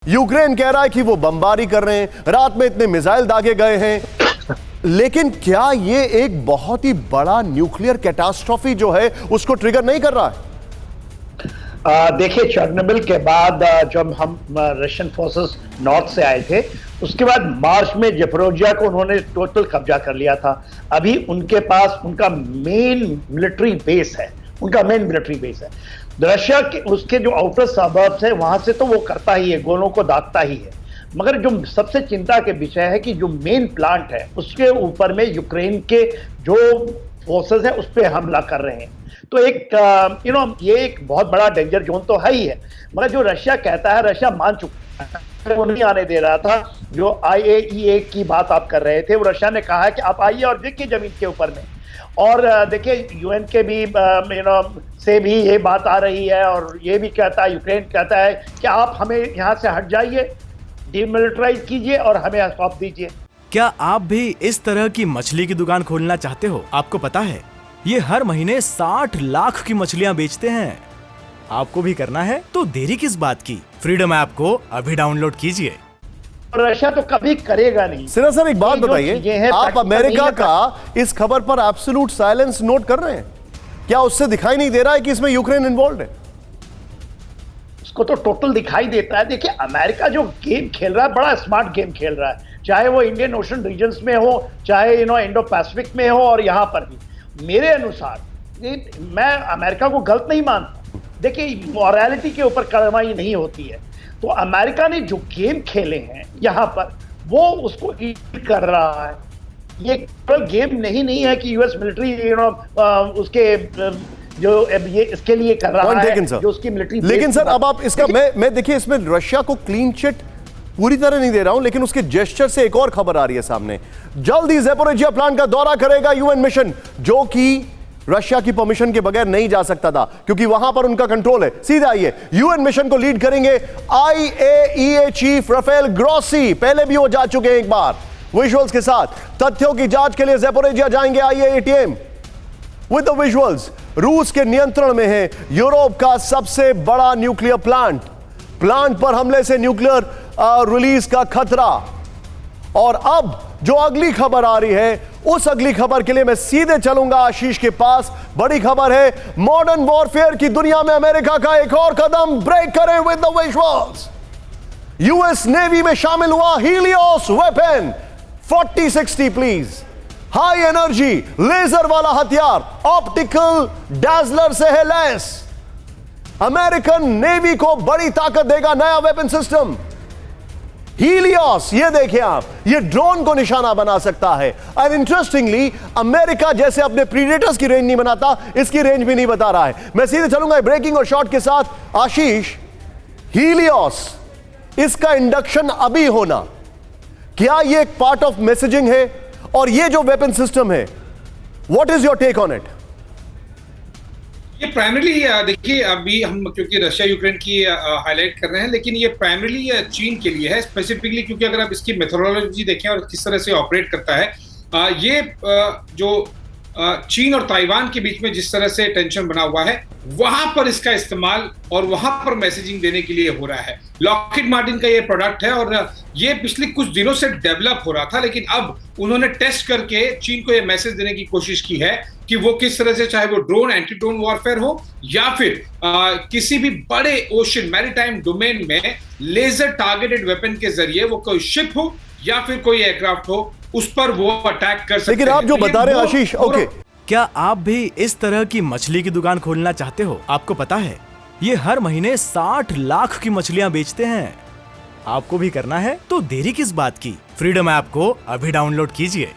Ukraine कह रहा है कि वो बमबारी कर रहे हैं, रात में इतने मिसाइल दागे गए हैं, लेकिन क्या ये एक बहुत ही बड़ा न्यूक्लियर कैटास्ट्रोफी जो है उसको ट्रिगर नहीं कर रहा है? देखिए, चेरनोबिल के बाद जब हम रशियन फोर्सेस नॉर्थ से आए थे, उसके बाद मार्च में ज़ेपोरिज़िया को उन्होंने टोटल कब्जा कर लिया था। अभी उनके पास उनका मेन मिलिट्री बेस है, रशिया के उसके जो आउटर सबर्ब्स है वहां से तो वो करता ही है, गोलों को दागता ही है। मगर जो सबसे चिंता के विषय है कि जो मेन प्लांट है उसके ऊपर में यूक्रेन के जो फोर्सेस है उस पर हमला कर रहे हैं। तो एक ये एक बहुत बड़ा डेंजर जोन तो है ही है। मगर जो रशिया कहता है, रशिया मान चुका है, वो नहीं आने दे रहा था। जो IAEA की बात आप कर रहे थे, वो रशिया ने कहा है कि आप आइए और देखिए जमीन के ऊपर में। और देखिए, UN के भी से भी ये बात आ रही है, और ये भी कहता है, यूक्रेन कहता है कि आप हमें यहाँ से हट जाइए, डिमिलिटराइज कीजिए और हमें सौंप दीजिए। क्या आप भी इस तरह की मछली की दुकान खोलना चाहते हो? आपको पता है ये हर महीने 60 लाख की मछलियाँ बेचते हैं। आपको भी करना है तो देरी किस बात की? फ्रीडम ऐप को अभी डाउनलोड कीजिए। रशिया तो कभी करेगा नहीं। सिरा सर, एक बात बताइए, आप अमेरिका का इस खबर पर एब्सोल्यूट साइलेंस नोट कर रहे हैं? क्या उससे दिखाई नहीं दे रहा है कि इसमें यूक्रेन इन्वॉल्व है? उसको तो टोटल दिखाई देता है। देखिए, अमेरिका जो गेम खेल रहा है, बड़ा स्मार्ट गेम खेल रहा है, चाहे वो इंडियन ओशन रीजन्स में हो, चाहे इंडो पैसिफिक में हो, और यहाँ पर भी। मेरे अनुसार मैं अमेरिका को गलत नहीं मानता। देखिए, मॉरलिटी के ऊपर कार्रवाई नहीं होती है, तो अमेरिका ने जो गेम खेले हैं यहाँ पर, वो उसको ईट कर रहा है। ये केवल गेम नहीं है कि यूएस मिलिट्री उसके जो ये इसके लिए कर रहा है, जो उसकी मिलिट्री। लेकिन सर, अब आप इसका मैं देखिए, इसमें रशिया को क्लीन चिट पूरी तरह नहीं दे रहा हूं, लेकिन उसके जेस्चर से एक और खबर आ रही है सामने। जल्द ही ज़ेपोरिज़िया प्लांट का दौरा करेगा UN मिशन, जो कि रशिया की परमिशन के बगैर नहीं जा सकता था, क्योंकि वहां पर उनका कंट्रोल है। सीधा आइए, UN मिशन को लीड करेंगे IAEA चीफ राफेल ग्रोसी। पहले भी वो जा चुके हैं एक बार विजुअल्स के साथ। तथ्यों की जांच के लिए ज़ेपोरिज़िया जाएंगे IAEA team with the visuals. रूस के नियंत्रण में है यूरोप का सबसे बड़ा न्यूक्लियर प्लांट पर हमले से न्यूक्लियर रिलीज का खतरा। और अब जो अगली खबर आ रही है, उस अगली खबर के लिए मैं सीधे चलूंगा आशीष के पास। बड़ी खबर है, मॉडर्न वॉरफेयर की दुनिया में अमेरिका का एक और कदम। ब्रेक करें with the visuals. US navy में शामिल हुआ Helios weapon 4060 please. High energy laser वाला हथियार, ऑप्टिकल डैजलर से है लैस। अमेरिकन नेवी को बड़ी ताकत देगा नया वेपन सिस्टम हीलियोस। ये देखिए आप, ये ड्रोन को निशाना बना सकता है। एंड इंटरेस्टिंगली, अमेरिका जैसे अपने प्रीडेटर्स की रेंज नहीं बनाता, इसकी रेंज भी नहीं बता रहा है। मैं सीधे चलूंगा ब्रेकिंग और शॉर्ट के साथ। आशीष, हीलियोस, इसका इंडक्शन अभी होना, क्या ये एक पार्ट ऑफ मैसेजिंग है? और ये जो वेपन सिस्टम है, what is your take on it? ये प्राइमरीली देखिए, अभी हम क्योंकि रशिया यूक्रेन की हाईलाइट कर रहे हैं, लेकिन ये प्राइमरीली चीन के लिए है स्पेसिफिकली, क्योंकि अगर आप इसकी मेथोडोलॉजी देखें और किस तरह से ऑपरेट करता है, ये जो चीन और ताइवान के बीच में जिस तरह से टेंशन बना हुआ है, वहां पर इसका इस्तेमाल और वहां पर मैसेजिंग देने के लिए हो रहा है। लॉकहीड मार्टिन का ये प्रोडक्ट है और ये पिछले कुछ दिनों से डेवलप हो रहा था, लेकिन अब उन्होंने टेस्ट करके चीन को ये मैसेज देने की कोशिश की है कि वो किस तरह से, चाहे वो ड्रोन एंटी ड्रोन वॉरफेयर हो या फिर किसी भी बड़े ओशन मैरीटाइम डोमेन में लेजर टारगेटेड वेपन के जरिए, वो कोई शिप हो या फिर कोई एयरक्राफ्ट हो, उस पर वो अटैक कर सकते हैं। लेकिन आप जो बता रहे हैं आशीष, ओके, क्या आप भी इस तरह की मछली की दुकान खोलना चाहते हो? आपको पता है ये हर महीने 60 लाख की मछलियाँ बेचते हैं। आपको भी करना है तो देरी किस बात की? फ्रीडम ऐप को अभी डाउनलोड कीजिए।